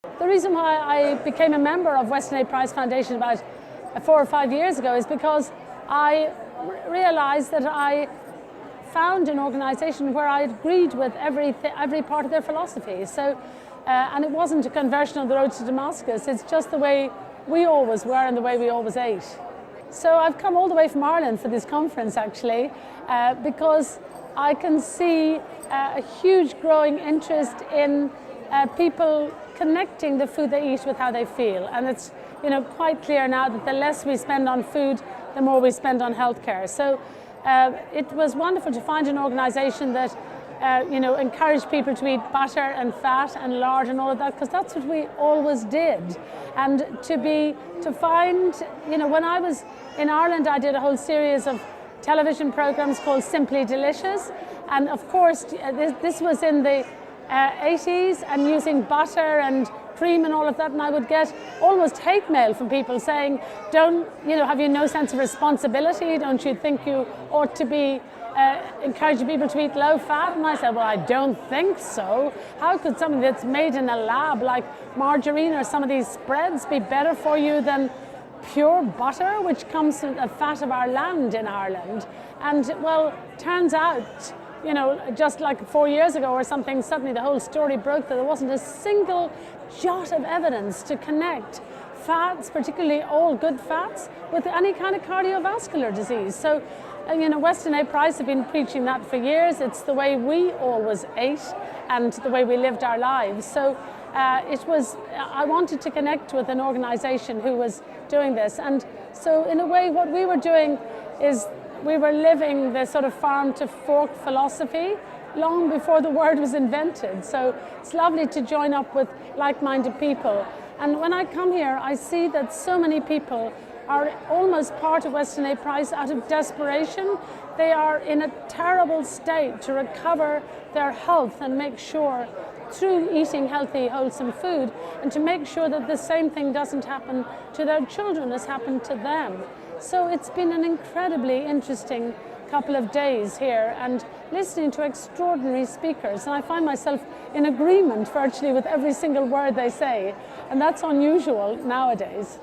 The reason why I became a member of Western Aid Prize Foundation about 4 or 5 years ago is because I realised that I found an organisation where I agreed with every part of their philosophy. So, and it wasn't a conversion on the road to Damascus, it's just the way we always were and the way we always ate. So I've come all the way from Ireland for this conference actually, because I can see a huge growing interest in people connecting the food they eat with how they feel. And it's quite clear now that the less we spend on food, the more we spend on healthcare. So it was wonderful to find an organisation that encouraged people to eat butter and fat and lard and all of that, because that's what we always did. And to find, when I was in Ireland, I did a whole series of television programs called Simply Delicious. And of course, this was in the 80s, and using butter and cream and all of that, and I would get almost hate mail from people saying, have you no sense of responsibility? Don't you think you ought to be encouraging people to eat low fat? And I said, well, I don't think so. How could something that's made in a lab like margarine or some of these spreads be better for you than pure butter, which comes from the fat of our land in Ireland? And well, turns out, just like 4 years ago or something, suddenly the whole story broke that there wasn't a single jot of evidence to connect fats, particularly all good fats, with any kind of cardiovascular disease. So, Western Aid Prize have been preaching that for years. It's the way we always ate and the way we lived our lives. So I wanted to connect with an organisation who was doing this. And so in a way, what we were doing is we were living the sort of farm to fork philosophy long before the word was invented. So it's lovely to join up with like-minded people. And when I come here, I see that so many people are almost part of Western Aid Prize out of desperation. They are in a terrible state to recover their health and make sure, through eating healthy, wholesome food, and to make sure that the same thing doesn't happen to their children as happened to them. So it's been an incredibly interesting couple of days here, and listening to extraordinary speakers, and I find myself in agreement virtually with every single word they say, and that's unusual nowadays.